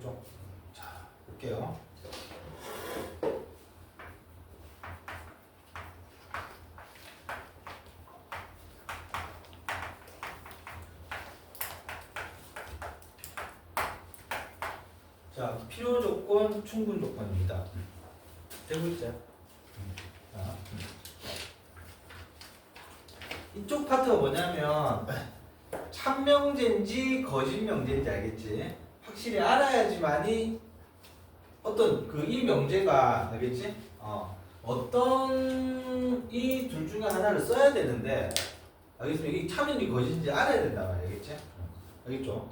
알겠죠? 자, 볼게요. 자, 필요 조건, 충분 조건입니다. 되고 있죠? 자, 이쪽 파트가 뭐냐면 참명제인지 거짓명제인지 알겠지? 확실히 알아야지만이 어떤 그 이 명제가 알겠지? 어떤 이 둘 중에 하나를 써야 되는데 알겠습니까? 이 참인지 거짓인지 알아야 된단 말이야, 알겠지? 알겠죠?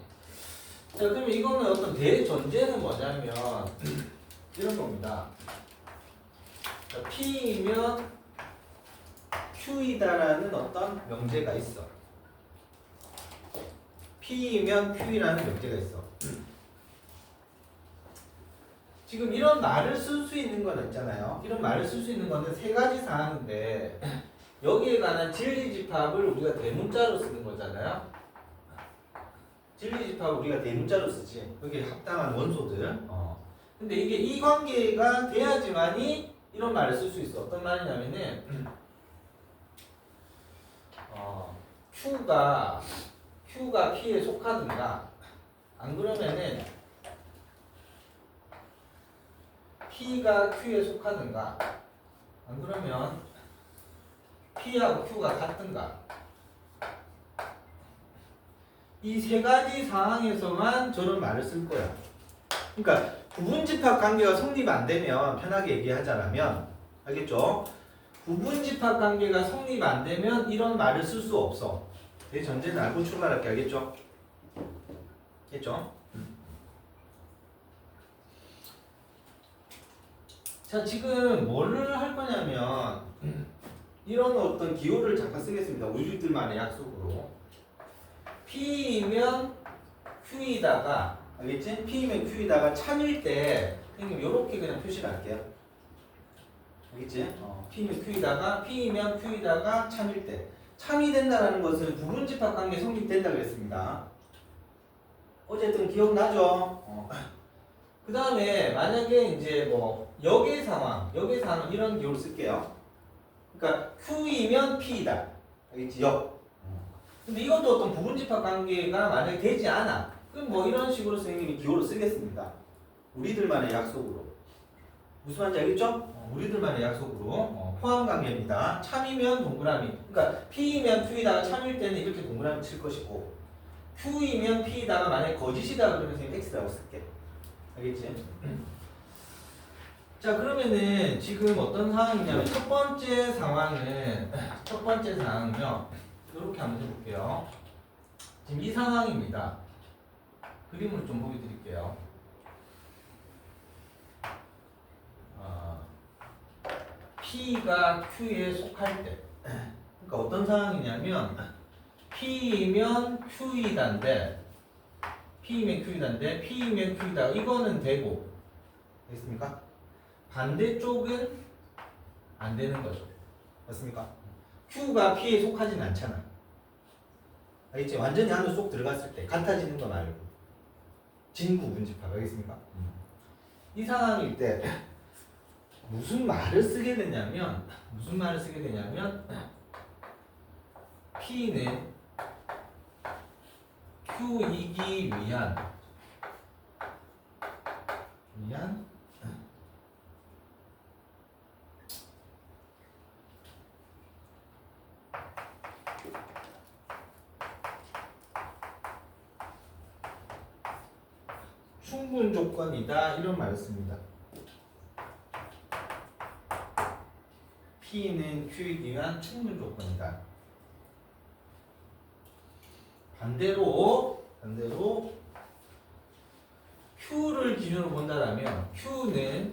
자, 그러면 이거는 어떤 대전제는 뭐냐면 이런 겁니다. 자, P이면 Q이다라는 어떤 명제가 있어. P이면 Q이라는 명제가 있어. 지금 이런 말을 쓸 수 있는 건 있잖아요. 이런 말을 쓸 수 있는 거는 세 가지 사항인데 여기에 관한 진리집합을 우리가 대문자로 쓰는 거잖아요. 진리집합을 우리가 대문자로 쓰지. 거기에 합당한 원소들. 근데 이게 이 관계가 돼야지만이 이런 말을 쓸 수 있어. 어떤 말이냐면은 Q가 P에 속하든가 안 그러면은 P가 Q에 속하든가 안 그러면 P하고 Q가 같든가 이 세 가지 상황에서만 저런 말을 쓸 거야. 그러니까 부분집합 관계가 성립 안 되면 편하게 얘기하자면 알겠죠? 부분집합 관계가 성립 안 되면 이런 말을 쓸 수 없어. 내 전제는 알고 출발할게. 알겠죠? 알겠죠? 자, 지금 뭐를 할 거냐면 이런 어떤 기호를 잠깐 쓰겠습니다. 우리들만의 약속으로 P이면 Q이다가 알겠지? P이면 Q이다가 참일 때 형님 요렇게 그냥 표시를 할게요. 알겠지? P면 Q이다가 참일 때 참이 된다는 것은 부분집합 관계 성립된다 그랬습니다. 어쨌든 기억나죠? 그 다음에 만약에 이제 뭐 역의 상황 이런 기호를 쓸게요. 그러니까 Q이면 P이다. 알겠지? 역. 근데 이것도 어떤 부분집합 관계가 만약에 되지 않아. 그럼 뭐 이런 식으로 선생님이 기호를 쓰겠습니다. 우리들만의 약속으로. 무슨 말인지 알겠죠? 우리들만의 약속으로 포함 관계입니다. 참이면 동그라미. 그러니까 P이면 Q이다가 참일 때는 이렇게 동그라미 칠 것이고 Q이면 P이다가 만약에 거짓이다 그러면 선생님 X라고 쓸게. 알겠지? 자, 그러면은 지금 어떤 상황이냐면 첫 번째 상황은요. 이렇게 한번 해볼게요. 지금 이 상황입니다. 그림을 좀 보여드릴게요. P가 Q에 속할 때. 그러니까 어떤 상황이냐면 P이면 Q이다인데 P이면 Q이다. 이거는 되고 됐습니까? 반대쪽은 안 되는 거죠. 맞습니까? Q가 P에 속하진 않잖아. 알겠지? 완전히 안으로 쏙 들어갔을 때 같아지는 거 말고 진구분집합. 알겠습니까? 이 상황일 때 무슨 말을 쓰게 되냐면 P는 Q이기 위한 충분 조건이다 이런 말을 씁니다. P는 Q이기 위한 충분 조건이다. 반대로 Q를 기준으로 본다면 Q는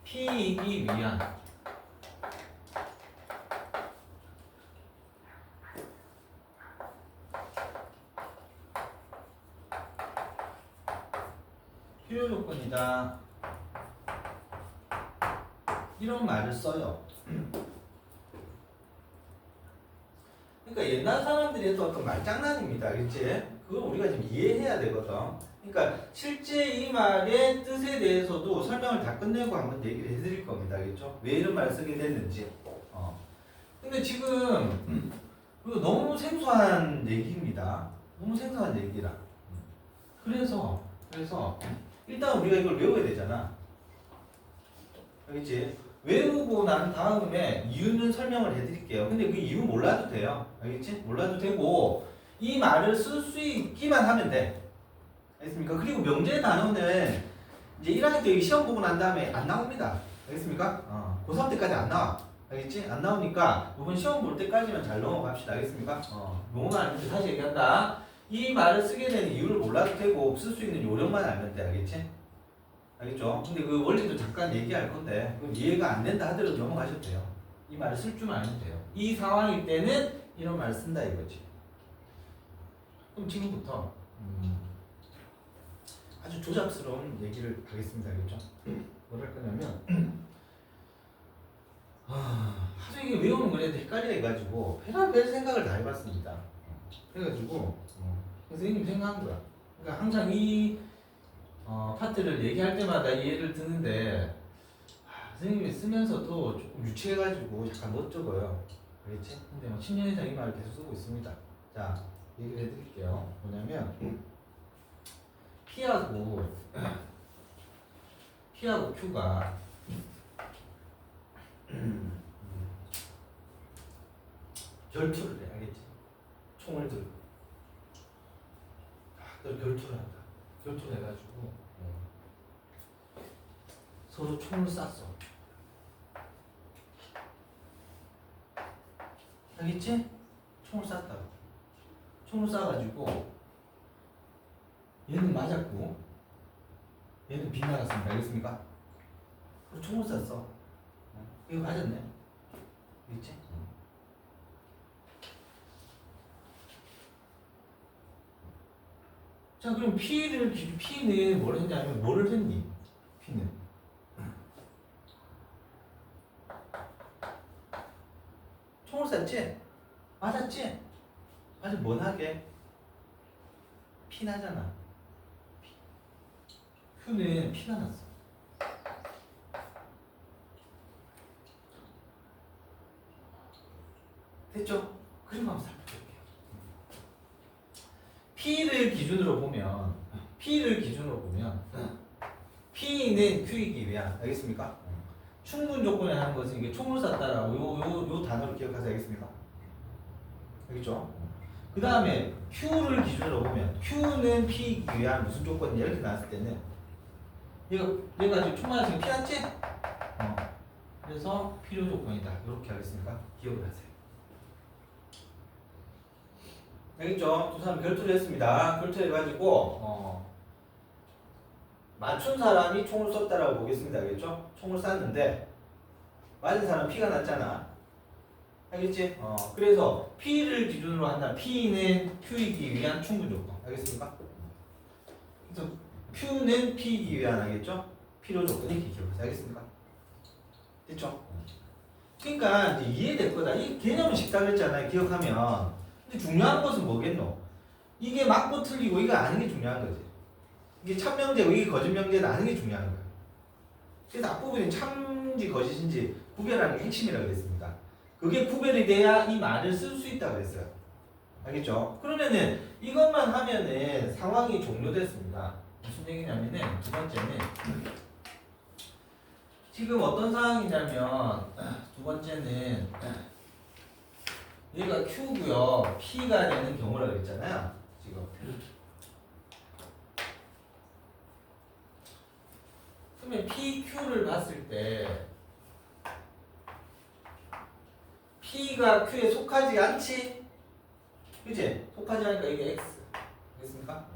P이기 위한 필요 조건이다. 이런 말을 써요. 그러니까 옛날 사람들이 했던 어떤 말장난입니다. 알겠지? 그걸 우리가 지금 이해해야 되거든. 그러니까 실제 이 말의 뜻에 대해서도 설명을 다 끝내고 한번 얘기를 해드릴 겁니다. 알겠죠? 왜 이런 말을 쓰게 됐는지. 근데 지금 이거 너무 생소한 얘기입니다. 너무 생소한 얘기라. 그래서 일단 우리가 이걸 외워야 되잖아. 알겠지? 외우고 난 다음에 이유는 설명을 해드릴게요. 근데 그 이유 몰라도 돼요. 알겠지? 몰라도 되고 이 말을 쓸 수 있기만 하면 돼. 알겠습니까? 그리고 명제 단어는 이제 1학년 때 시험 보고 난 다음에 안 나옵니다. 알겠습니까? 고3 때까지 안 나와. 알겠지? 안 나오니까 이번 시험 볼 때까지만 잘 넘어갑시다. 알겠습니까? 용어만 알면 돼. 다시 얘기한다. 이 말을 쓰게 되는 이유를 몰라도 되고 쓸 수 있는 요령만 알면 돼. 알겠지? 알겠죠? 근데 그 원리도 잠깐 얘기할 건데 그럼 이해가 안 된다 하더라도 넘어가셔도 돼요. 이 말을 쓸 줄만 알면 돼요. 이 상황일 때는 이런 말을 쓴다 이거지. 그럼 지금부터 아주 조잡스러운 얘기를 하겠습니다. 알겠죠? 뭘 할 거냐면 하도 이게 외우는 거에도 헷갈려 해가지고 별의별 생각을 다 해봤습니다. 그래가지고 선생님이 생각한 거야. 그러니까 항상 이 파트를 얘기할 때마다 이해를 드는데 선생님이 쓰면서도 조금 유치해가지고 약간 못 적어요. 알겠지? 근데 10년 이상 이 말을 계속 쓰고 있습니다. 자, 얘기를 해드릴게요. 뭐냐면 P하고 Q가 결투를 해. 알겠지? 총을 들고 결투를 한다. 결투를 해가지고 서로 총을 쐈어. 알겠지? 총을 쐈다고. 총을 쏴가지고 얘는 맞았고 얘는 빗나갔습니다. 알겠습니까? 그리고 총을 쐈어. 이거 맞았네. 알겠지? 자, 그럼 P는 뭘 했냐면 뭐를 했니? P는 총을 쐈지? 맞았지? 아주 원하게 피 나잖아. Q는 피가 났어. 됐죠? 그림 한번 살펴볼게요. P를 기준으로 보면 P는 Q이기 위한, 알겠습니까? 충분 조건에 하는 것은 이게 총을 쐈다라고 요 단어를 기억하세요. 알겠습니까? 알겠죠? 그 다음에 Q를 기준으로 보면 Q는 P이기 위한 무슨 조건이 이렇게 나왔을 때는 얘가 지금 총 맞았으면 피 났지? 그래서 필요 조건이다. 이렇게 하겠습니까? 기억을 하세요. 알겠죠? 두 사람 결투를 했습니다. 결투해가지고 맞춘 사람이 총을 쐈다라고 보겠습니다. 알겠죠? 총을 쐈는데 맞은 사람 피가 났잖아. 알겠지? 그래서 P를 기준으로 한다면 P는 Q이기 위한 충분 조건. 알겠습니까? 그래서 Q는 P이기 위한, 알겠죠? 필요 조건이 기억하세요. 알겠습니까? 됐죠? 그러니까 이제 이해될 거다. 이 개념은 쉽다 그랬잖아요. 기억하면. 근데 중요한 것은 뭐겠노? 이게 맞고 틀리고 이거 아는 게 중요한 거지. 이게 참명제고 이게 거짓명제는 아는 게 중요한 거야. 그래서 앞부분이 참인지 거짓인지 구별하는 게 핵심이라고 그랬습니다. 그게 구별이 돼야 이 말을 쓸 수 있다고 그랬어요. 알겠죠? 그러면은 이것만 하면은 상황이 종료됐습니다. 무슨 얘기냐면은 두 번째는 지금 어떤 상황이냐면 두 번째는 얘가 Q고요. P가 되는 경우라고 그랬잖아요. 지금. 그러면 PQ를 봤을 때 P가 Q에 속하지 않지? 그치? 속하지 않으니까 이게 X. 알겠습니까?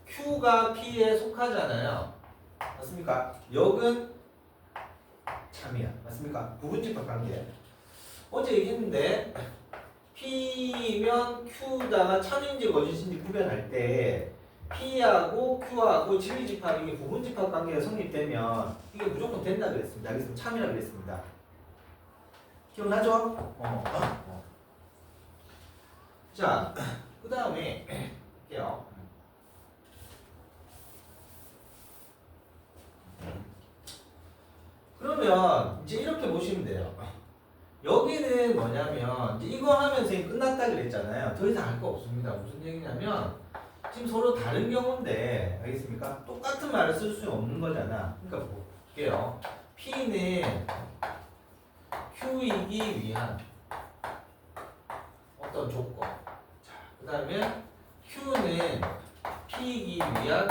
Q가 P에 속하잖아요. 맞습니까? 역은 참이야. 맞습니까? 부분집합 관계. 어제 얘기했는데 P면 Q다가 참인지 거짓인지 구별할 때 P하고 Q하고 진리집합 이게 부분집합 관계가 성립되면 이게 무조건 된다 그랬습니다. 여기서 참이라 그랬습니다. 기억나죠? 자, 그 다음에 할게요. 그러면 이제 이렇게 보시면 돼요. 여기는 뭐냐면 이제 이거 하면 선생님 끝났다 그랬잖아요. 더 이상 할 거 없습니다. 무슨 얘기냐면 지금 서로 다른 경우인데 알겠습니까? 똑같은 말을 쓸 수 없는 거잖아. 그러니까 볼게요. P는 Q이기 위한 어떤 조건. 자, 그 다음에 Q는 P이기 위한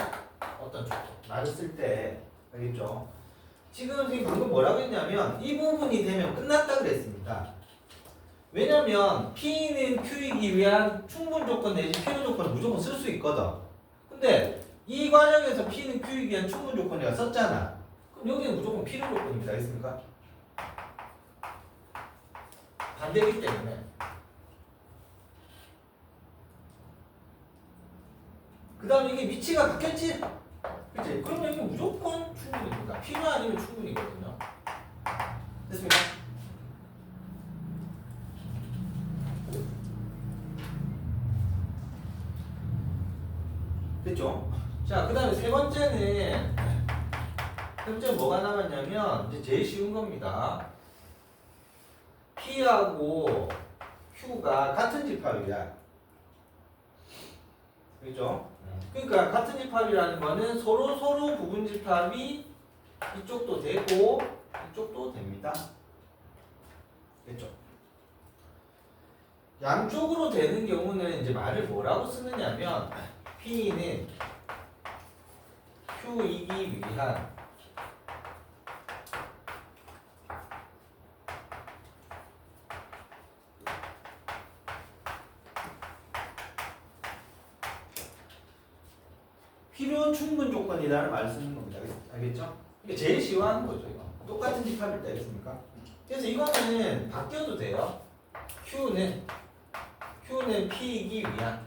어떤 조건. 말을 쓸 때 알겠죠? 지금 선생님 방금 뭐라고 했냐면 이 부분이 되면 끝났다 그랬습니다. 왜냐면 P는 Q이기 위한 충분 조건 내지 필요 조건을 무조건 쓸 수 있거든. 근데 이 과정에서 P는 Q이기 위한 충분 조건이라 썼잖아. 그럼 여기는 무조건 필요 조건입니다. 알겠습니까? 반대이기 때문에. 그 다음에 이게 위치가 바뀌었지? 그치? 그러면 이게 무조건 충분입니다. 필요 아니면 충분이거든요. 됐습니까? 됐죠? 자, 그 다음에 세 번째는 뭐가 남았냐면 이제 제일 쉬운 겁니다. P하고 Q가 같은 집합이야. 그죠? 그러니까 같은 집합이라는 거는 서로 부분 집합이 이쪽도 되고 이쪽도 됩니다. 됐죠? 양쪽으로 되는 경우는 이제 말을 뭐라고 쓰느냐면 P는 Q이기 위한 필요 충분 조건이라는 말을 쓰는 겁니다. 알겠죠? 이게 제일 쉬워하는 거죠. 이거. 똑같은 집합일 때 알겠습니까? 그래서 이거는 바뀌어도 돼요. Q는 P이기 위한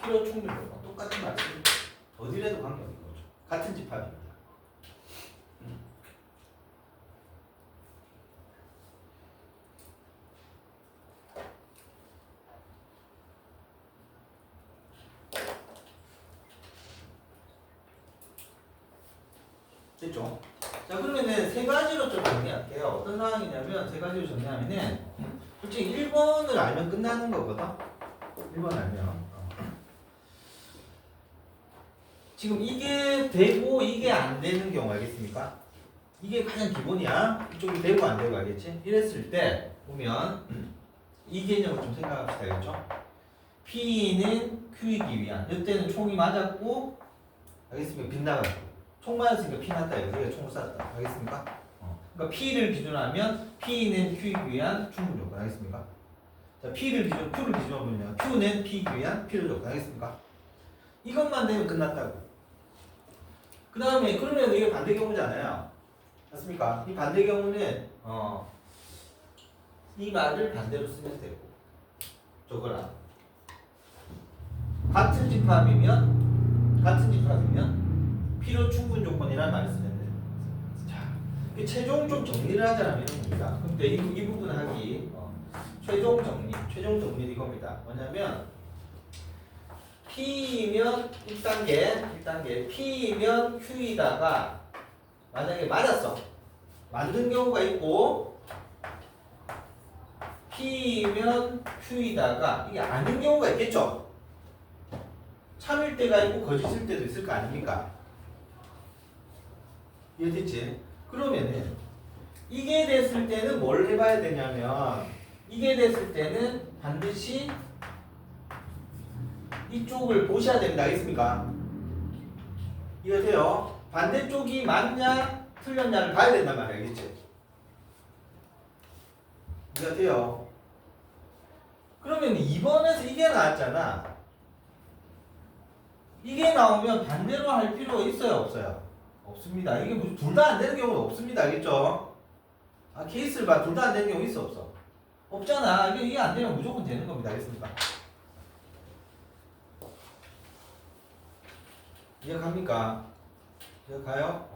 필요 충분 조건. 똑같은 말을 쓰는 거죠. 어디라도 관계없는 거죠. 같은 집합입니다. 됐죠? 자, 그러면은 세 가지로 좀 정리할게요. 어떤 상황이냐면 세 가지로 정리하면은 솔직히 1번을 알면 끝나는 거거든. 1번 알면. 지금 이게 되고 이게 안 되는 경우 알겠습니까? 이게 가장 기본이야. 이쪽이 되고 안 되고 알겠지? 이랬을 때 보면 이 개념을 좀 생각합시다. 알겠죠? P는 Q이기 위한 이때는 총이 맞았고 알겠습니까? 빗나갔고 총 맞았으니까 P 났다. 우리가 총을 쐈다. 알겠습니까? 그러니까 P를 기준으로 하면 P는 Q이기 위한 충분 조건. 알겠습니까? 자, Q를 기준으로 보면 Q는 P이기 위한 필요 조건. 알겠습니까? 이것만 되면 끝났다고. 그 다음에 그러면 이게 반대 경우잖아요. 맞습니까? 이 반대 경우는 이 말을 반대로 쓰면 되고 저거랑 같은 집합이면 필요 충분 조건이라는 말을 쓰면 돼요. 자, 최종 좀 정리를 하자면 이런 겁니다. 근데 이 부분 하기 최종 정리 이겁니다. 뭐냐면 P면 1단계 P면 Q이다가 만약에 맞았어. 맞는 경우가 있고 P면 Q이다가 이게 아닌 경우가 있겠죠. 참일 때가 있고 거짓일 때도 있을 거 아닙니까? 이해됐지? 그러면은 이게 됐을 때는 뭘 해봐야 되냐면 이게 됐을 때는 반드시 이쪽을 보셔야 됩니다. 알겠습니까? 이해돼요? 반대쪽이 맞냐 틀렸냐를 봐야 된단 말이야. 알겠지? 이해돼요? 그러면 2번에서 이게 나왔잖아. 이게 나오면 반대로 할 필요가 있어요? 없어요? 없습니다. 이게 무슨 둘 다 안 되는 경우는 없습니다. 알겠죠? 케이스를 봐. 둘 다 안 되는 경우 있어? 없어? 없잖아. 이게 안 되면 무조건 되는 겁니다. 알겠습니까? 이해갑니까? 이해가요?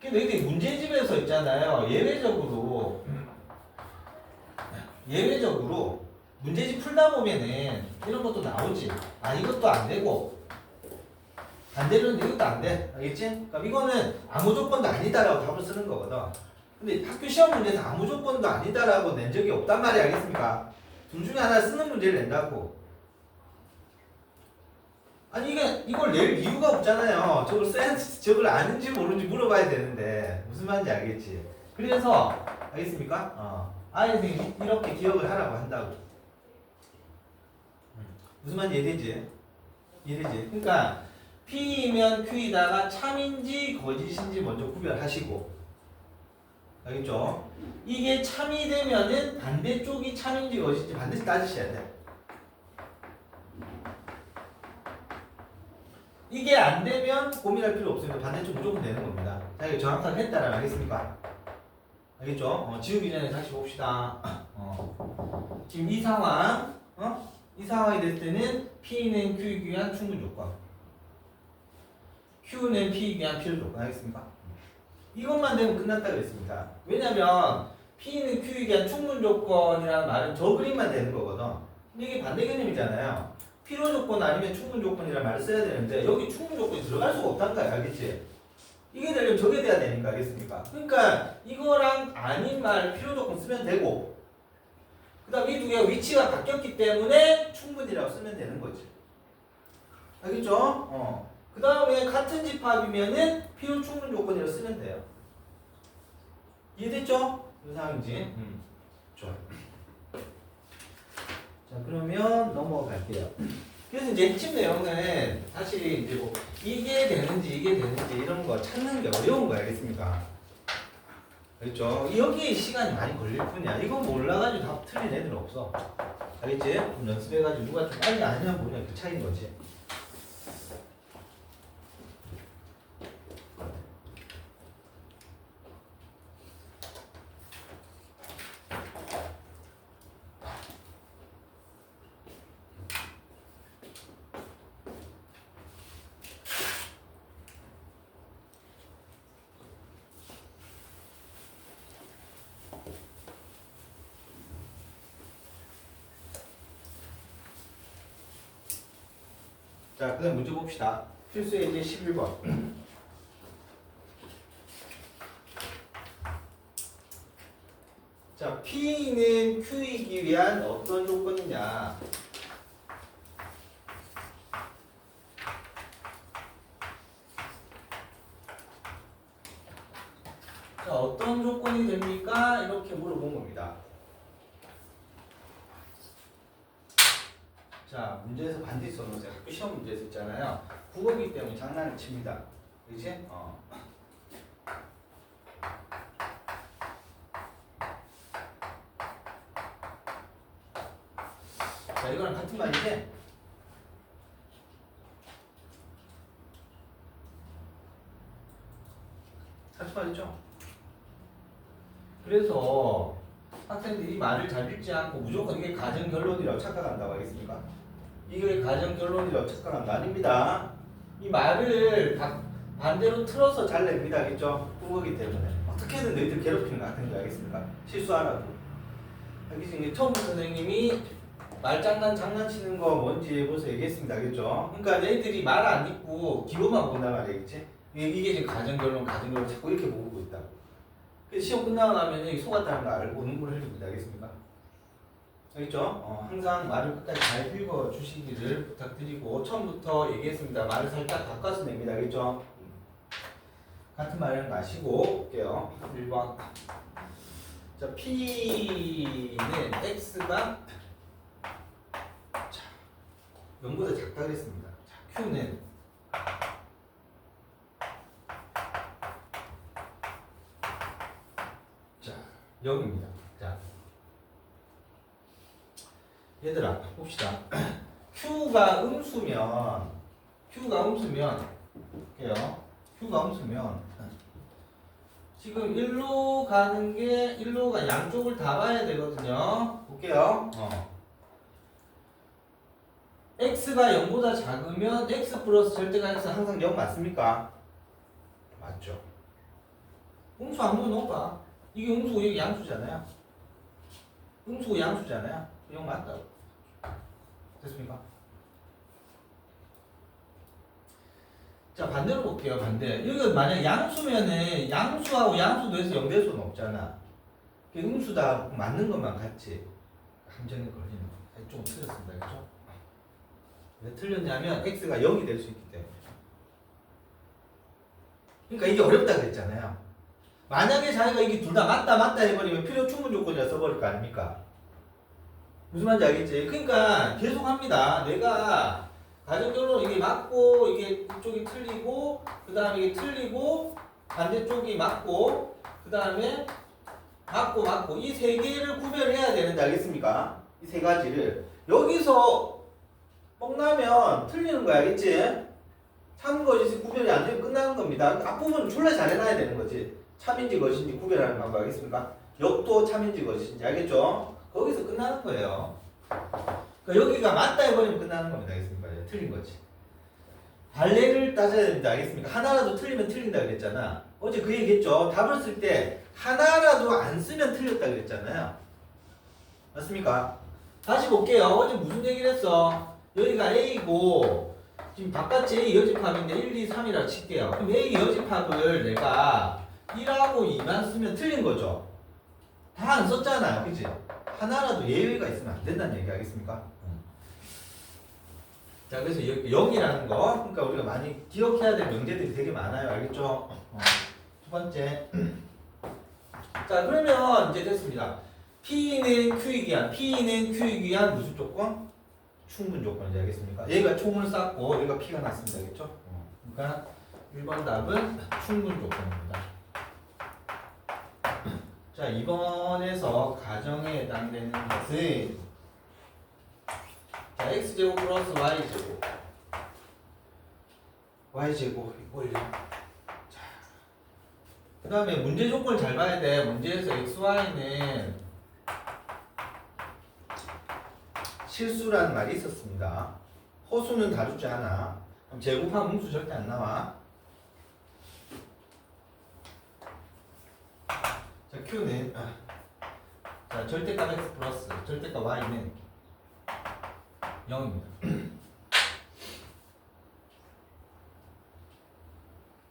근데 이게 문제집에서 있잖아요. 예외적으로 문제집 풀다 보면은 이런 것도 나오지. 이것도 안 되고 반대로는 이것도 안 돼. 알겠지? 그럼 이거는 아무 조건도 아니다라고 답을 쓰는 거거든. 근데 학교 시험 문제에서 아무 조건도 아니다라고 낸 적이 없단 말이 알겠습니까? 둘 중에 하나 쓰는 문제를 낸다고. 아니 이걸 낼 이유가 없잖아요. 저걸 아는지 모르는지 물어봐야 되는데 무슨 말인지 알겠지? 그래서 알겠습니까? 아예 선생님이 이렇게 기억을 하라고 한다고. 무슨 말인지 이해되지? 이해되지? 그러니까 P이면 Q이다가 참인지 거짓인지 먼저 구별하시고, 알겠죠? 이게 참이 되면은 반대쪽이 참인지 거짓인지 반드시 따지셔야 돼. 이게 안 되면 고민할 필요 없습니다. 반대쪽 무조건 되는 겁니다. 자, 이거 정확하게 했다라고 하겠습니까? 알겠죠? 지우기 전에 다시 봅시다. 지금 이 상황, 이 상황이 됐을 때는 P는 Q이기 위한 충분 조건, Q는 P이기 위한 필요 조건, 알겠습니까? 이것만 되면 끝났다 그랬습니다. 왜냐면 P는 Q이기 위한 충분 조건이라는 말은 저 그림만 되는 거거든. 근데 이게 반대 개념이잖아요. 필요 조건 아니면 충분 조건이라는 말을 써야 되는데 여기 충분 조건이 들어갈 수가 없다는 거야, 알겠지? 이게 되려면 저게 돼야 되니까, 알겠습니까? 그러니까 이거랑 아닌 말 필요 조건 쓰면 되고, 그 다음 이 두 개가 위치가 바뀌었기 때문에 충분이라고 쓰면 되는 거지. 알겠죠? 그 다음에 같은 집합이면은 필요 충분 조건이라고 쓰면 돼요. 이해됐죠? 무슨 상황인지. 좋아요. 자, 그러면 넘어갈게요. 그래서 이제 핵심 내용은 사실 이제 뭐 이게 되는지 이런 거 찾는 게 어려운 거 알겠습니까? 그렇죠? 여기에 시간이 많이 걸릴 뿐이야. 이거 몰라가지고 답 틀린 애들 없어. 알겠지? 좀 연습해가지고 누가 좀 빨리 아냐 모르냐 그 차이인 거지. 자, 그 다음 문제 봅시다. 필수 예제 11번. 자, P는 Q이기 위한 어떤 조건이냐. 자, 어떤 조건이 됩니까? 이렇게 물어본 겁니다. 자, 문제에서 반드시 써놓으세요. 학교 시험 문제에서 있잖아요. 국어기 때문에 장난을 칩니다. 그치? 자, 이거랑 같은 말인데, 같은 말이죠? 그래서 학생들이 말을 잘 읽지 않고 무조건 이게 가정 결론이라고 착각한다고 하겠습니까? 이게 가정 결론이라고 착각한다. 아닙니다. 이 말을 반대로 틀어서 잘 냅니다. 알겠죠? 국어기 때문에. 어떻게든 너희들 괴롭히는 거 같은 거 알겠습니까? 실수하라고. 알겠지? 처음부터 선생님이 장난치는 거 뭔지 벌써 얘기했습니다. 알겠죠? 그러니까 너희들이 말 안 읽고 기호만 본단 말이겠지? 이게 지금 가정 결론 자꾸 이렇게 보고 있다고. 그래서 시험 끝나고 나면 속았다는 거 알고 눈물을 흘립니다. 알겠습니까? 알겠죠? 항상 말을 끝까지 잘 읽어 주시기를 부탁드리고, 처음부터 얘기했습니다. 말을 살짝 바꿔서 냅니다. 알겠죠? 같은 말은 마시고 볼게요. 1번. 자, P는 X가 0보다 작다 그랬습니다. 자, Q는 자, 0입니다. 자, 얘들아 봅시다. Q가 음수면 볼게요. Q가 음수면 지금 일로 가는 게 일로가 양쪽을 다 봐야 되거든요. 볼게요. X가 0보다 작으면 X 플러스 절대가 X 항상 0 맞습니까? 맞죠. 음수 한번 넣어봐. 이게 음수고 이게 양수잖아요. 음수고 양수잖아요. 0 맞다고. 됐습니까? 자, 반대로 볼게요. 반대. 여기가 만약 양수면은 양수하고 양수 더해서 0 될 수는 없잖아. 음수다 맞는 것만 같지. 함정에 걸리는 거. 조금 틀렸습니다. 그죠? 왜 틀렸냐면 x가 0이 될 수 있기 때문에. 그러니까 이게 어렵다 그랬잖아요. 만약에 자기가 이게 둘 다 맞다 해버리면 필요 충분 조건이라 써버릴 거 아닙니까? 무슨 말인지 알겠지? 그러니까 계속 합니다. 내가 가정적으로 이게 맞고 이게 이쪽이 틀리고 그 다음에 이게 틀리고 반대쪽이 맞고 그 다음에 맞고 이 세 개를 구별해야 되는데 알겠습니까? 이 세 가지를 여기서 뻥나면 틀리는 거야 알겠지? 참 것이 구별이 안 되면 끝나는 겁니다. 앞부분은 졸라 잘 해놔야 되는 거지. 참인지 것인지 구별하는 방법 알겠습니까? 역도 참인지 것인지 알겠죠? 거기서 끝나는 거예요. 그러니까 여기가 맞다 해버리면 끝나는 겁니다. 알겠습니까? 틀린 거지. 발레를 따져야 됩니다. 알겠습니까? 하나라도 틀리면 틀린다 그랬잖아. 어제 그 얘기했죠. 답을 쓸 때 하나라도 안 쓰면 틀렸다 그랬잖아요. 맞습니까? 다시 볼게요. 어제 무슨 얘기를 했어? 여기가 A고 지금 바깥이 A 여집합인데 1, 2, 3이라 칠게요. 그럼 A 여집합을 내가 1하고 2만 쓰면 틀린 거죠. 다 안 썼잖아요. 그치? 하나라도 예외가 있으면 안 된다는 얘기 알겠습니까? 자, 그래서 0이라는 거, 그러니까 우리가 많이 기억해야 될 명제들이 되게 많아요. 알겠죠? 두 번째. 자, 그러면 이제 됐습니다. P는 Q이기 위한, P는 Q이기 위한 무슨 조건? 충분 조건이지 알겠습니까? 얘가 총을 쐈고 얘가 P가 났습니다. 알겠죠? 그러니까 1번 답은 충분 조건입니다. 자, 2번에서 가정에 해당되는 것은 자, x제곱 플러스 y제곱 y제곱 이꼴 그 다음에 문제 조건을 잘 봐야 돼. 문제에서 xy는 실수라는 말이 있었습니다. 허수는 다루지 않아. 그럼 제곱하면 음수 절대 안 나와. 자, q는 자, 절대값 x 플러스 절대값 y는 0입니다.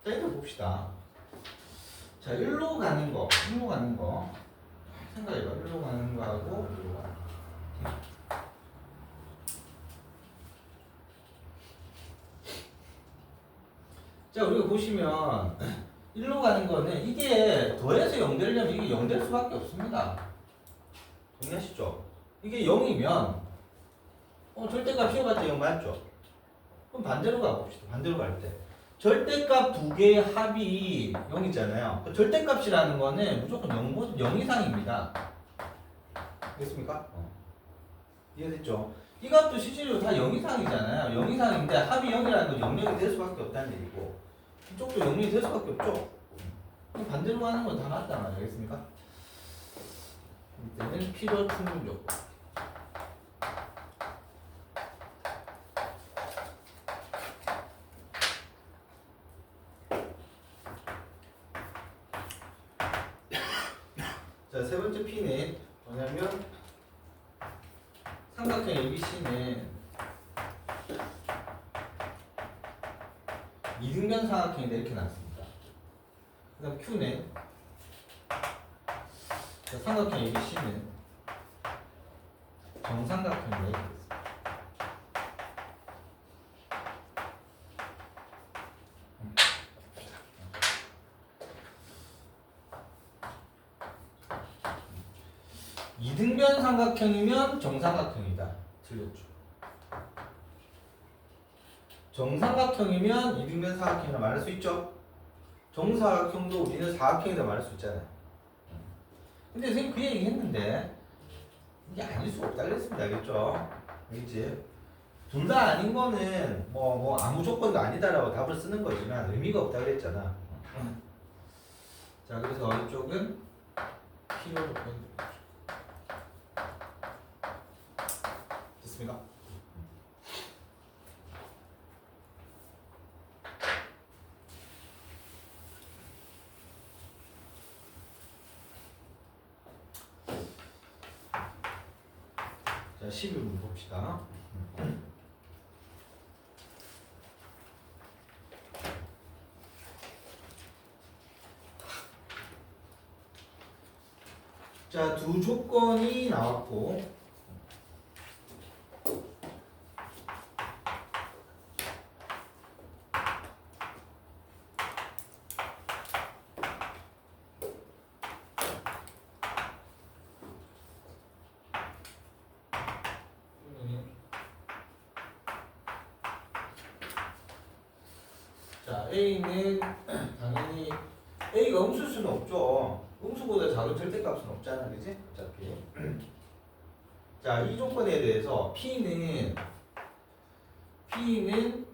자, 이거 봅시다. 자, 1로 가는 거 생각해봐. 1로 가는 거하고 1로 가는 거. 자, 우리가 보시면 1로 가는 거는 이게 더해서 0 되려면 이게 0 될 수밖에 없습니다. 동의하시죠? 이게 0이면 절대값 씌워봤자 0 맞죠? 그럼 반대로 가봅시다. 반대로 갈 때 절대값 두 개의 합이 0이잖아요. 그 절대값이라는 거는 무조건 0 이상입니다. 됐습니까? 이해됐죠? 이 값도 실제로 다 0 이상이잖아요. 0 이상인데 합이 0이라는 건 0이 될 수밖에 없다는 얘기고 이쪽도 0이 될 수밖에 없죠? 그럼 반대로 가는 건 다 맞단 말이에요. 알겠습니까? 이때는 필요 충분 조건. 자, 세 번째 P는 뭐냐면 삼각형 ABC는 이등변 삼각형인데 이렇게 나왔습니다. 그 다음 Q는 자, 삼각형 ABC는 정삼각형인데 이렇게 됐습니다. 이등변 삼각형이면 정삼각형이다. 틀렸죠. 정삼각형이면 이등변 삼각형이라 말할 수 있죠. 정사각형도 우리는 사각형이라 말할 수 있잖아요. 근데 선생님 그 얘기 했는데 이게 아닐 수 없다 그랬습니다. 알겠죠? 알겠지? 둘 다 아닌 거는 뭐 아무 조건도 아니다라고 답을 쓰는 거지만 의미가 없다 그랬잖아. 자, 그래서 이쪽은 필요 조건. 됐습니까? 자, 11분 봅시다. 자, 두 조건이 나왔고 자, A는 당연히 A가 음수일 수는 없죠. 음수보다 작은 절대값은 없잖아, 그지? 어차피. 자, 이 조건에 대해서 P는 Q이기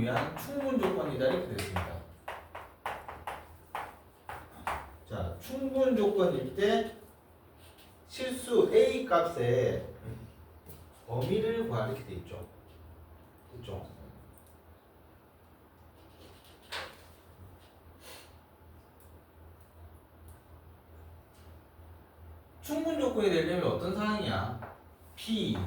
위한 충분 조건이다 이렇게 됐습니다. 자, 충분 조건일 때 실수 A 값의 범위를 구하라 이렇게 돼 있죠. 그렇죠? 충분 조건이 되려면 어떤 상황이야? P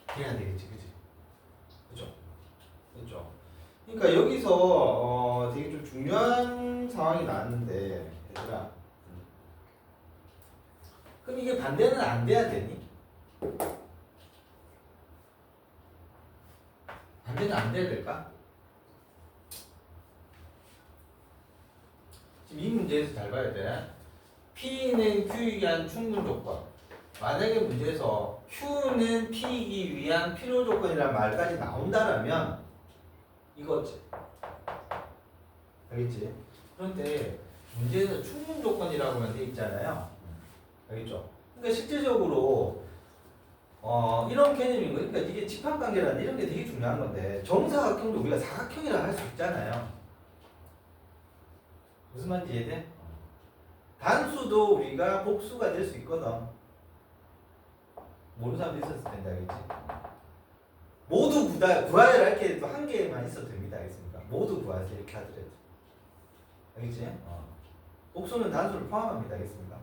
돼야 되겠지, 그지? 그죠? 그러니까 여기서 되게 좀 중요한 상황이 나왔는데, 얘들아. 그럼 이게 반대는 안 돼야 되니? 반대는 안 돼야 될까? 지금 이 문제에서 잘 봐야 돼. P는 Q이기 위한 충분 조건. 만약에 문제에서 Q는 P이기 위한 필요 조건이라는 말까지 나온다라면 이거지. 알겠지? 그런데 문제에서 충분 조건이라고만 돼 있잖아요. 알겠죠? 그러니까 실제적으로 이런 개념인 거예요. 그러니까 이게 집합관계라는 이런 게 되게 중요한 건데 정사각형도 우리가 사각형이라 할 수 있잖아요. 무슨 말인지 이해돼? 단수도 우리가 복수가 될 수 있거든. 모르는 사람도 있었을 텐데 알겠지? 모두 구하여라 이렇게 또 한 개만 있어도 됩니다. 알겠습니까? 모두 구하세요 이렇게 하더라도. 알겠지? 복수는 단수를 포함합니다. 알겠습니까?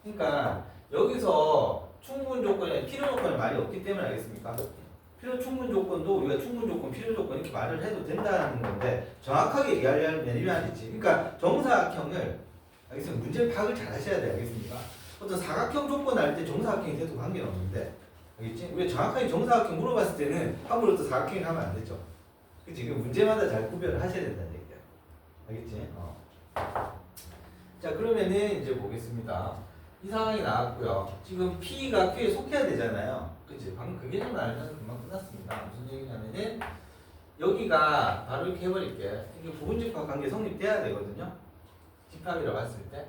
그러니까 여기서 충분 조건이 필요 조건이 말이 없기 때문에 알겠습니까? 필요 충분 조건도 우리가 충분 조건, 필요 조건 이렇게 말을 해도 된다는 건데 정확하게 얘기하려면 이래야겠지. 그러니까 정사각형을 알겠습니까? 문제 파악을 잘 하셔야 돼요. 알겠습니까? 어떤 사각형 조건 할 때 정사각형이 돼도 관계는 없는데 알겠지? 우리가 정확하게 정사각형 물어봤을 때는 함부로 또 사각형이 하면 안 되죠. 그치? 그 문제마다 잘 구별을 하셔야 된다는 얘기야. 알겠지? 자, 그러면은 이제 보겠습니다. 이 상황이 나왔고요. 지금 P가 Q에 속해야 되잖아요. 그치? 방금 그 개념을 알면 금방 끝났습니다. 무슨 얘기냐면은 여기가 바로 이렇게 해버릴게. 이게 부분집합 관계 성립돼야 되거든요. 집합이라고 했을 때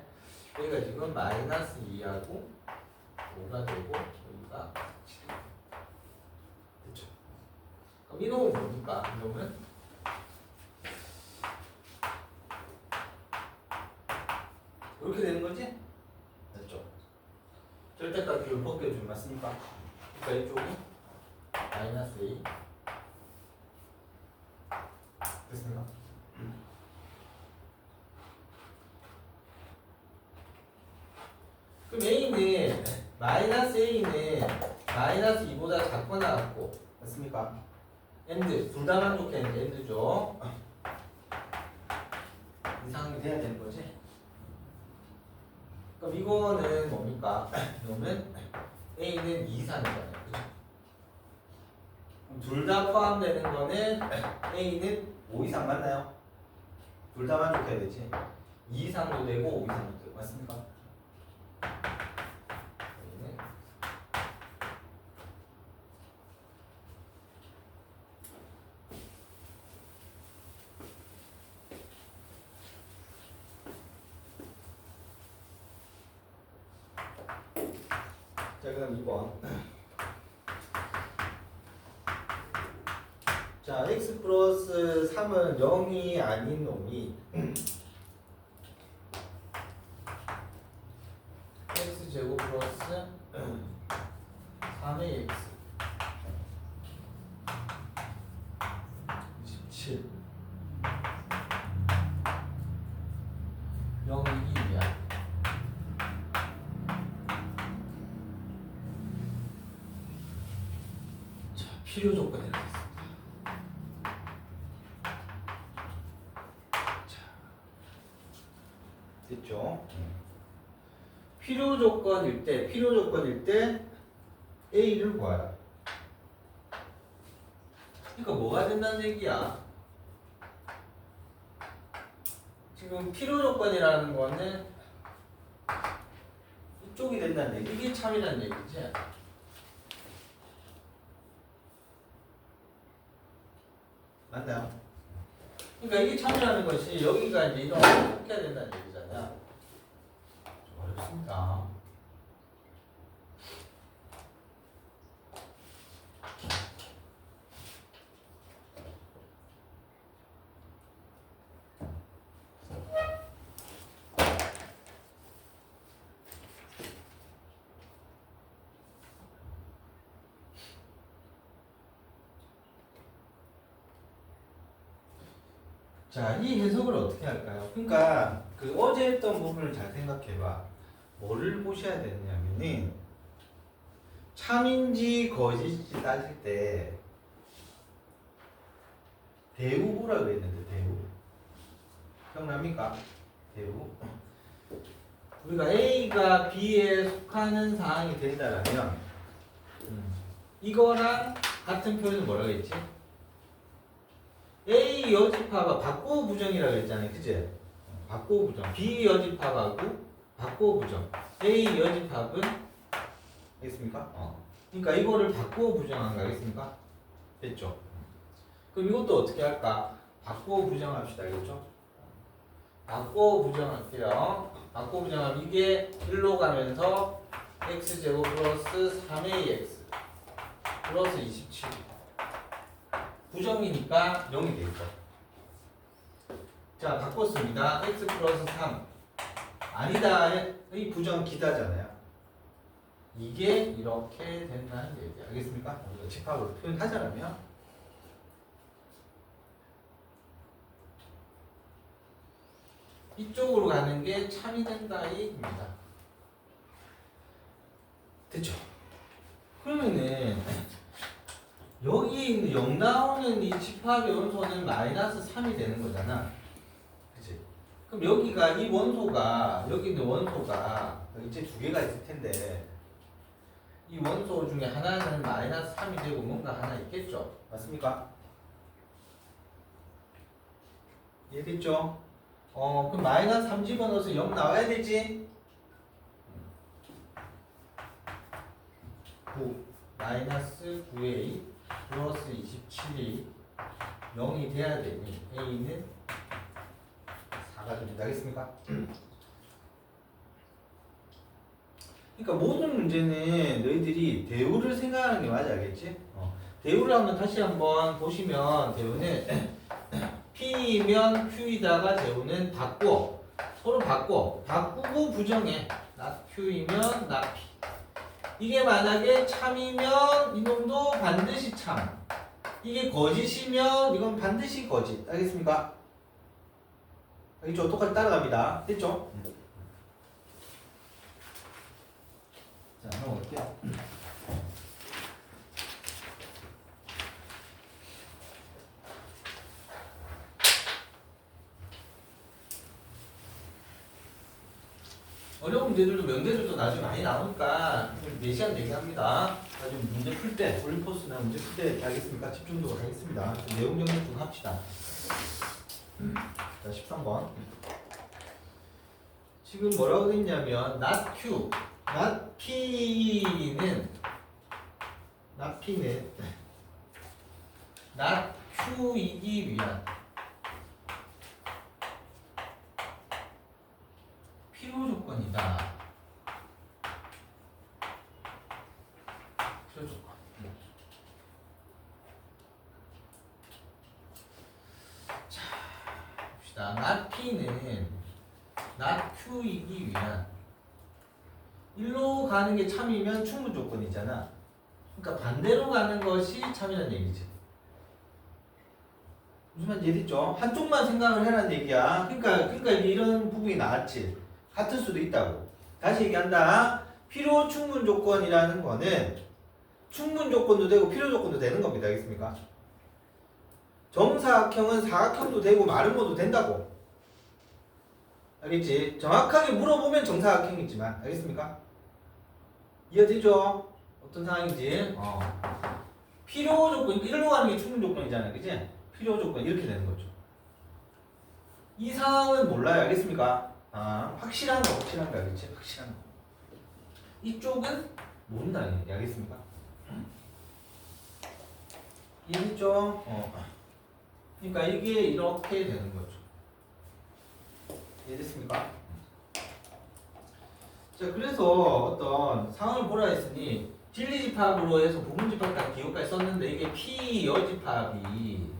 여기가 지금 마이너스 2하고 5가 되고 여기가 7. 그쵸? 그럼 이 놈은 뭡니까? 이 놈은 이렇게 되는 거지? 됐죠? 절대값을 벗겨주면 맞습니까? 그러니까 이쪽이 마이너스 A 됐습니다. 그럼 A는 마이너스 A는 마이너스 2보다 작거나 같고 맞습니까? 엔드 둘 다 만족했는데 엔드죠. 이 상황이 돼야 되는 거지. 그럼 이거는 뭡니까? 그러면 A는 2 이상이잖아요. 둘 다 포함되는 거는 A는 5 이상 맞나요? 둘 다 만족해야 되지. 2 이상도 되고 5 이상도 되고 맞습니까? 자, 그럼 2번. 자, x 플러스 3은 0이 아닌 놈이 x 제곱 플러스 3의 x 27 0이기이야. 자, 필요 조건이 되겠습니다. 필요 조건일 때 A를 구하라. 그러니까 뭐가 된다는 얘기야? 지금 필요 조건이라는 거는 이쪽이 된다는 얘기. 이게 참이라는 얘기지. 맞나요? 그러니까 이게 참이라는 것이 여기가 이제 이런 어떻게 해야 된다는 얘기잖아. 좀 어렵습니다. 자, 이 해석을 어떻게 할까요? 그러니까 그 어제 했던 부분을 잘 생각해봐. 뭐를 보셔야 되냐면은 참인지 거짓인지 따질 때 대우 보라고 했는데 대우 기억납니까? 대우 우리가 A가 B에 속하는 사항이 된다라면 이거랑 같은 표현은 뭐라고 했지? A 여집합과 바꾸어 부정이라고 했잖아요. 그치? 바꾸어 부정. B 여집합하고 바꾸어 부정. A 여집합은 알겠습니까? 그러니까 이거를 바꾸어 부정한 거 알겠습니까? 됐죠? 그럼 이것도 어떻게 할까? 바꾸어 부정합시다. 알겠죠? 바꾸어 부정할게요. 바꾸어 부정하면 이게 1로 가면서 x제곱 플러스 3ax 플러스 27 부정이니까 0이 되겠죠. 자, 바꿨습니다. x 플러스 3 아니다의 부정 기다잖아요. 이게 이렇게 된다는 얘기 알겠습니까? 우리가 집합으로 표현하자면 이쪽으로 가는 게 참이 된다 이 얘기입니다. 됐죠? 그러면은 여기 있는 0 나오는 이 집합의 원소는 마이너스 3이 되는 거잖아. 그치? 그럼 여기가 이 원소가 여기 있는 원소가 이제 두 개가 있을 텐데 이 원소 중에 하나는 마이너스 3이 되고 뭔가 하나 있겠죠? 맞습니까? 이해됐죠? 그럼 마이너스 3 집어넣어서 0 나와야 되지? 9 마이너스 9a 플러스 27이 0이 돼야 되니 a는 4가 됩니다. 알겠습니까? 그러니까 모든 문제는 너희들이 대우를 생각하는 게 맞아, 알겠지? 대우를 한번 다시 한번 보시면 대우는 P면 Q이다가 대우는 바꿔 서로 바꾸고 부정해. not Q이면 not P. 이게 만약에 참이면 이놈도 반드시 참. 이게 거짓이면 이건 반드시 거짓. 알겠습니까? 알겠죠? 똑같이 따라갑니다. 됐죠? 자, 넘어갈게요. 어려운 문제들도 명제들도 나중에 많이 나오니까 4시간 얘기합니다. 나중에 문제 풀 때, 올림포스나 문제 풀 때 알겠습니까? 집중적으로 하겠습니다. 내용 정리 좀 합시다. 자, 13번. 지금 뭐라고 했냐면 not Q, not P는 not Q이기 위한 필요 조건이다. 필요 조건. 자, 봅시다. not P는 not Q이기 위한 1로 가는 게 참이면 충분 조건이잖아. 그러니까 반대로 가는 것이 참이라는 얘기지. 무슨 말인지 이해됐죠? 한쪽만 생각을 해라는 얘기야. 그러니까 이런 부분이 나왔지. 같을 수도 있다고. 다시 얘기한다. 필요 충분 조건이라는 거는 충분 조건도 되고 필요 조건도 되는 겁니다. 알겠습니까? 정사각형은 사각형도 되고 마름모도 된다고. 알겠지? 정확하게 물어보면 정사각형이지만 알겠습니까? 이해되죠? 어떤 상황인지 필요 조건 이리로 가는 게 충분 조건이잖아요, 그지? 필요 조건 이렇게 되는 거죠. 이 상황은 몰라요, 알겠습니까? 확실한 거, 알겠지? 확실한 거. 이쪽은 모른다, 알겠습니까? 이해됐죠? 그러니까 이게 이렇게 되는 거죠. 이해됐습니까? 자, 그래서 어떤 상황을 보라 했으니 진리집합으로 해서 부분집합까지 기호까지 썼는데 이게 P 여집합이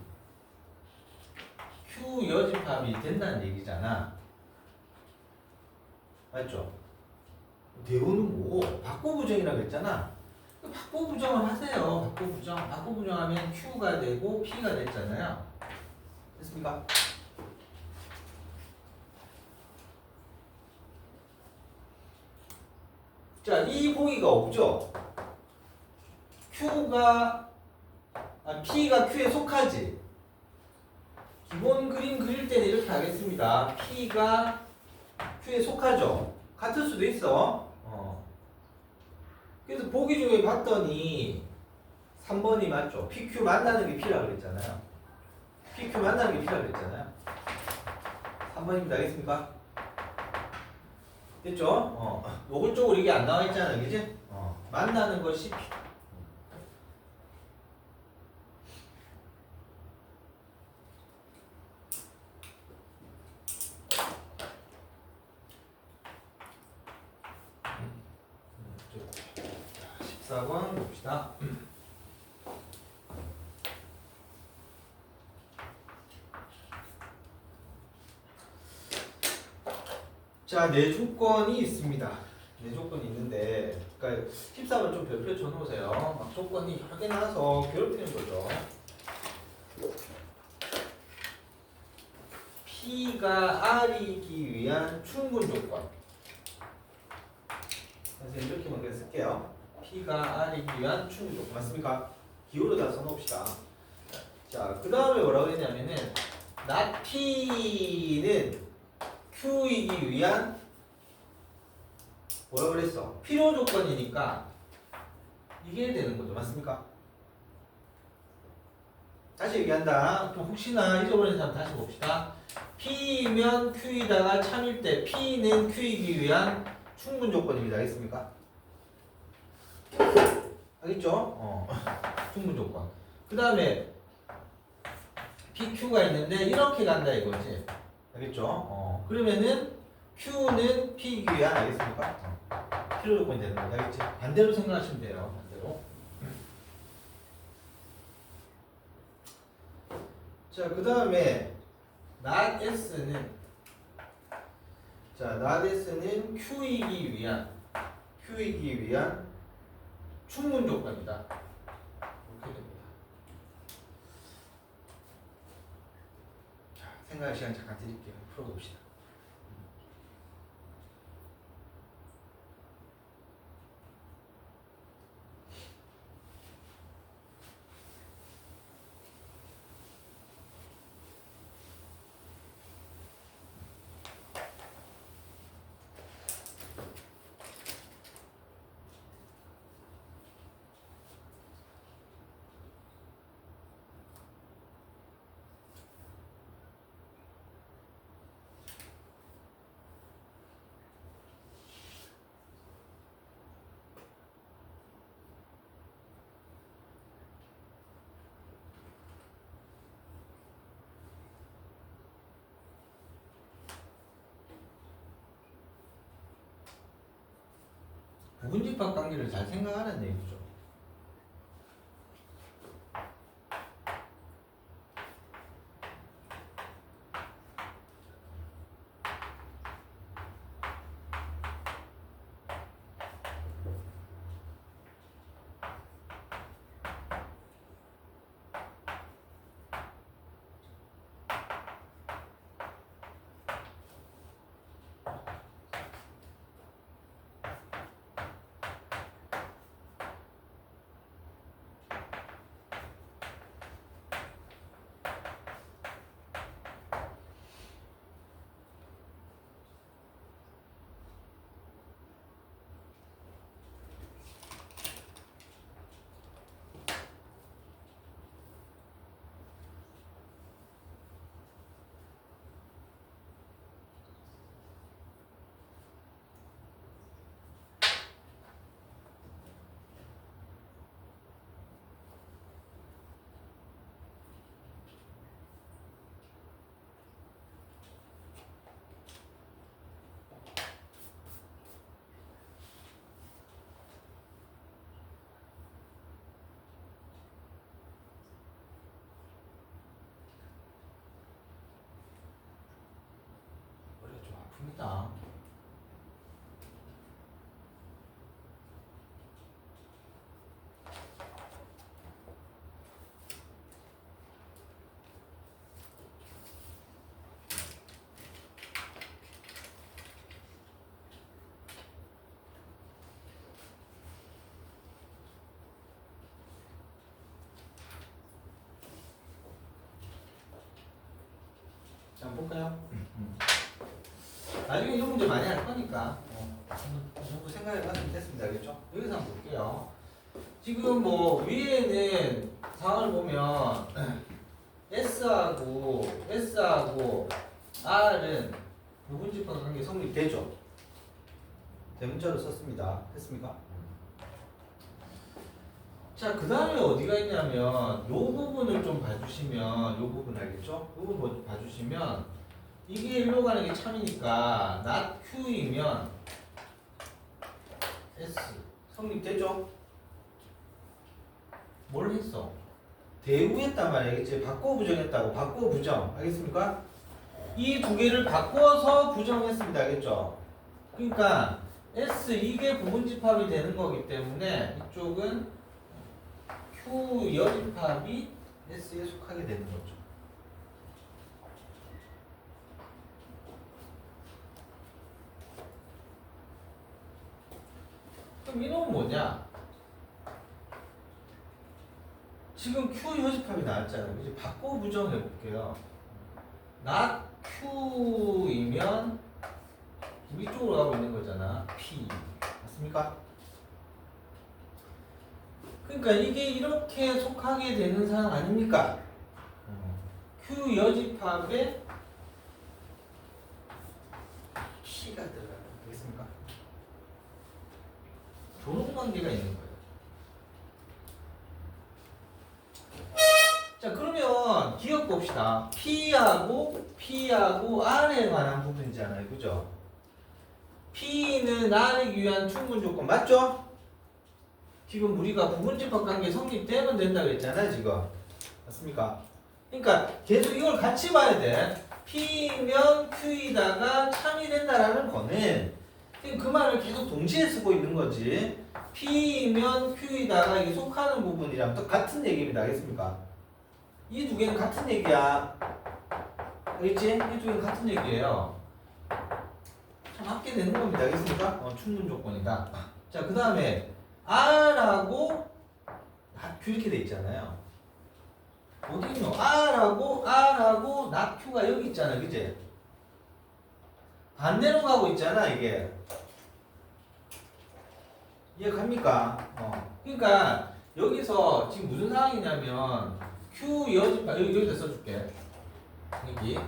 Q 여집합이 된다는 얘기잖아. 맞죠? 대우는 뭐고? 박고부정이라고 했잖아. 박고부정을 하세요. 박고부정. 박고부정하면 Q가 되고 P가 됐잖아요. 됐습니까? 자, 이 보기가 없죠? P가 Q에 속하지? 기본 그림 그릴 때는 이렇게 하겠습니다. P가 Q에 속하죠? 같을 수도 있어. 그래서 보기 중에 봤더니 3번이 맞죠? PQ 만나는 게 P라고 그랬잖아요. PQ 만나는 게 P라고 그랬잖아요. 3번입니다. 알겠습니까? 됐죠? 노골적으로 이게 안 나와 있잖아요. 그지? 만나는 것이 P. 자, 14번 봅시다. 자, 네 조건이 있습니다. 네 조건이 있는데, 그러니까 14번 좀 별표 쳐놓으세요. 막 조건이 여러 개 나와서 괴롭히는 거죠. P가 R이기 위한 충분 조건. 그래서 이렇게만 그냥 쓸게요. P가 R이기 위한 충분 조건. 맞습니까? 기호로 다 써놓읍시다. 자, 그 다음에 뭐라고 했냐면은, not P는 Q이기 위한 뭐라 그랬어? 필요 조건이니까 이게 되는 거죠. 맞습니까? 다시 얘기한다. 또 혹시나 잊어버린 사람 다시 봅시다. P면 Q이다가 참일 때 P는 Q이기 위한 충분 조건입니다. 알겠습니까? 알겠죠? 충분 조건. 그 다음에 PQ가 있는데 이렇게 간다 이거지. 알겠죠? 그러면은 Q는 P이기 위한 알겠습니까? 필요 조건이 되는 거죠. 알겠지? 반대로 생각하시면 돼요. 반대로. 자, 그 다음에 not S는 not S는 Q이기 위한 충분 조건이다. 이렇게 됩니다. 자, 생각할 시간 잠깐 드릴게요. 풀어봅시다. 부분집합 관계를 잘 생각하는 얘기죠. 합니다. 자, 한번 볼까요? 나중에 이런 문제 많이 할 거니까 이 정도 생각해 봤으면 됐습니다. 알겠죠? 여기서 한번 볼게요. 지금 뭐 위에는 상황을 보면 S하고 R은 부분집합 관계 성립되죠? 대문자로 썼습니다. 됐습니까? 자, 그 다음에 어디가 있냐면 요 부분을 좀 봐주시면 요 부분 알겠죠? 요 부분 뭐 봐주시면 이게 일로 가는 게 참이니까 not Q이면 S 성립되죠? 뭘 했어? 대우했단 말이야. 알겠지? 바꿔 부정했다고. 바꿔 부정. 알겠습니까? 이 두 개를 바꿔서 부정했습니다. 알겠죠? 그러니까 S 이게 부분집합이 되는 거기 때문에 이쪽은 Q 여집합이 S에 속하게 되는 거죠. 그럼 이놈은 뭐냐? 지금 Q 여집합이 나왔잖아요. 이제 바꿔 부정해 볼게요. not Q이면 위쪽으로 가고 있는 거잖아. P. 맞습니까? 그러니까 이게 이렇게 속하게 되는 상황 아닙니까? Q 여집합에 P가 들어가요. 알겠습니까? 조롱 관계가 있는 거예요. 자, 그러면 기억 봅시다. P하고 R에 관한 부분이잖아요. 그죠? P는 R이기 위한 충분 조건 맞죠? 지금 우리가 부분집합 관계 성립되면 된다고 했잖아요. 지금 맞습니까? 그러니까 계속 이걸 같이 봐야 돼. P면 Q이다가 참이 된다라는 거는 그 말을 계속 동시에 쓰고 있는 거지. P면 Q이다가 이게 속하는 부분이랑 또 같은 얘기입니다. 알겠습니까? 이 두 개는 같은 얘기야. 알겠지? 이 두 개는 같은 얘기예요. 참 합게 되는 겁니다. 알겠습니까? 충분 조건이다. 자, 그 다음에 R하고 not 이렇게 돼 있잖아요. 어디 있노? R하고 not Q가 여기 있잖아. 그지? 반대로 가고 있잖아. 이게 이해 갑니까? 그러니까 여기서 지금 무슨 상황이냐면 Q 여집합 여기다 써줄게. 여기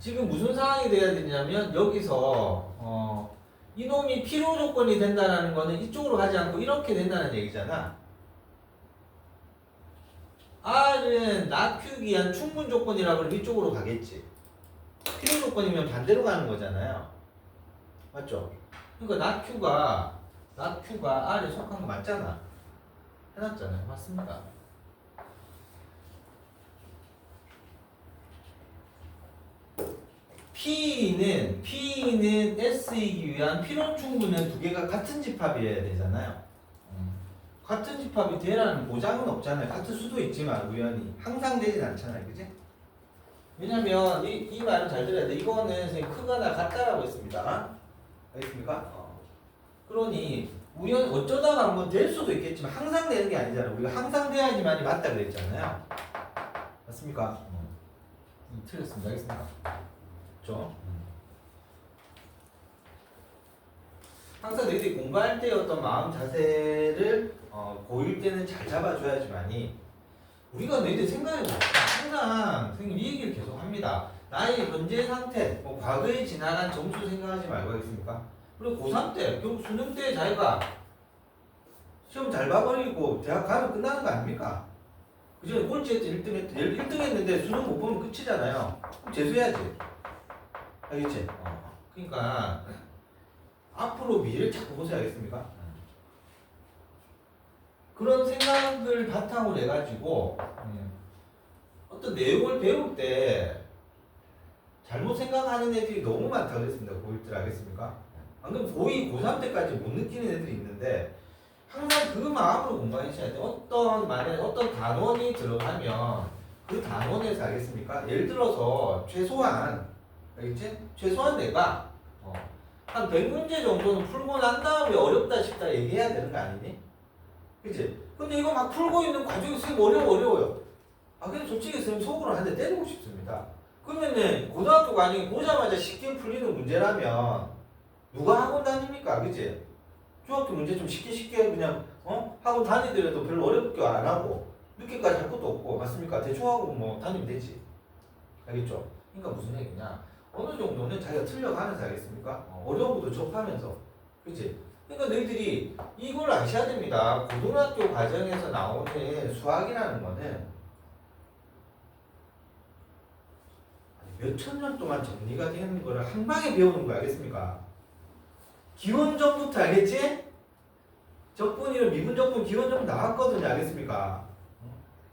지금 무슨 상황이 돼야 되냐면 여기서 이놈이 필요 조건이 된다는 거는 이쪽으로 가지 않고 이렇게 된다는 얘기잖아. R은 not Q에 의한 충분 조건이라고 하면 이쪽으로 가겠지. 필요 조건이면 반대로 가는 거잖아요. 맞죠? 그러니까 not Q가 R에 속한 거 맞잖아. 해놨잖아요. 맞습니까? P는 S이기 위한 필요 충분은 두 개가 같은 집합이어야 되잖아요. 같은 집합이 되라는 보장은 없잖아요. 같을 수도 있지만 우연히 항상 되진 않잖아요. 그지? 왜냐면 이 말은 잘 들어야 돼. 이거는 선생님 크거나 같다라고 했습니다. 알겠습니까? 그러니 어쩌다가 한번 될 수도 있겠지만 항상 되는 게 아니잖아요. 우리가 항상 돼야지만이 맞다 그랬잖아요. 맞습니까? 틀렸습니다. 알겠습니까? 그렇죠? 항상 너희들이 공부할 때 어떤 마음 자세를 보일 때는 잘 잡아줘야지만이 우리가 너희들 생각해보자. 항상 선생님 이 얘기를 계속 합니다. 나의 현재 상태, 뭐 과거에 지나간 점수 생각하지 말고 하겠습니까? 그리고 고3 때, 결국 수능 때 자기가 시험 잘 봐버리고 대학 가면 끝나는 거 아닙니까? 그전에 꼴찌 했지 1등 했는데 수능 못 보면 끝이잖아요. 그럼 재수해야지. 알겠지? 그러니까 앞으로 미래를 자꾸 보세요. 알겠습니까? 그런 생각을 바탕으로 해가지고 어떤 내용을 배울 때 잘못 생각하는 애들이 너무 많다고 했습니다. 고1 때 알겠습니까? 안 그러면 고2, 고3 때까지 못 느끼는 애들이 있는데 항상 그 마음으로 공부하셔야 돼. 만약에 어떤 단원이 들어가면 그 단원에서 알겠습니까? 예를 들어서 최소한 알겠지? 최소한 내가 한 100문제 정도는 풀고 난 다음에 어렵다 싶다 얘기해야 되는 거 아니니? 그치? 근데 이거 막 풀고 있는 과정이 선생님 어려워요. 아, 근데 솔직히 선생님 속으로 한 대 때리고 싶습니다. 그러면은 고등학교 과정이 보자마자 쉽게 풀리는 문제라면 누가 학원 다닙니까? 그치? 중학교 문제 좀 쉽게 그냥 학원 다니더라도 별로 어렵게 안 하고 늦게까지 할 것도 없고 맞습니까? 대충 하고 뭐 다니면 되지. 알겠죠? 그러니까 무슨 얘기냐? 어느 정도는 자기가 틀려가면서 알겠습니까? 어려운 것도 접하면서. 그치? 그러니까 너희들이 이걸 아셔야 됩니다. 고등학교 과정에서 나오는 수학이라는 거는 몇천 년 동안 정리가 되는 거를 한 방에 배우는 거 알겠습니까? 기원전부터 알겠지? 적분이랑 미분적분 기원전 나왔거든요. 알겠습니까?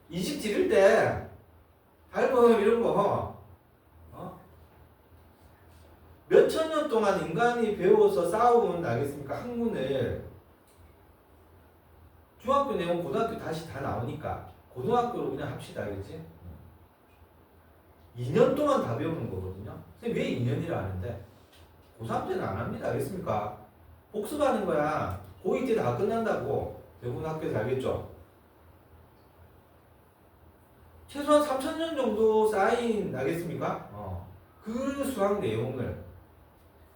이식 지를 때 발음 이런 거 몇천 년 동안 인간이 배워서 쌓아온 알겠습니까? 학문을 중학교 내용 고등학교 다시 다 나오니까 고등학교로 그냥 합시다. 알겠지? 2년 동안 다 배우는 거거든요. 선생님 왜 2년이라 하는데 고3 때는 안 합니다. 알겠습니까? 복습하는 거야. 고2 때 다 끝난다고. 대부분 학교에서 알겠죠? 최소한 3,000년 정도 쌓인 알겠습니까? 그 수학 내용을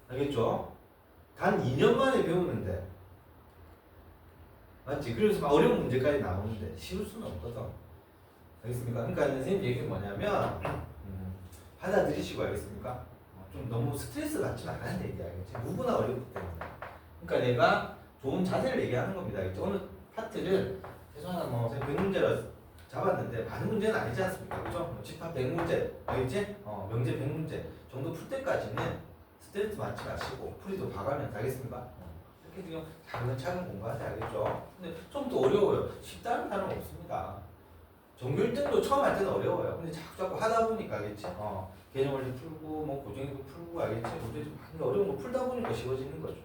알겠죠? 단 2년 만에 배우는데 맞지? 그래서 막 어려운 문제까지 나오는데 쉬울 수는 없거든. 알겠습니까? 그러니까 선생님 얘기는 뭐냐면 받아들이시고 알겠습니까? 좀 너무 스트레스 받지 말라는 얘기 알겠지? 누구나 어렵기 때문에. 그러니까 내가 좋은 자세를 얘기하는 겁니다. 알겠죠? 오늘 파트를 최소한 뭐 100문제라 잡았는데 많은 문제는 아니지 않습니까? 그죠? 집합 100문제, 알겠지? 명제 100문제 정도 풀 때까지는 스트레스 받지 마시고 풀이도 봐가면서 알겠습니까? 이렇게 지금 차근차근 공부하자 알겠죠? 근데 좀 더 어려워요. 쉽다는 사람은 없습니다. 전교 1등도 처음 할 때는 어려워요. 근데 자꾸 하다 보니까 알겠지? 개념원리 풀고 뭐 고정이도 풀고 알겠지? 문제 좀 많이 어려운 거 풀다 보니까 쉬워지는 거죠.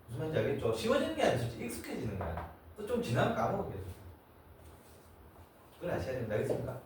무슨 말인지 알겠죠? 쉬워지는 게 아니라 익숙해지는 거야. 또 좀 지나면 까먹게 돼요. 그걸 아셔야 된다. 알겠습니까?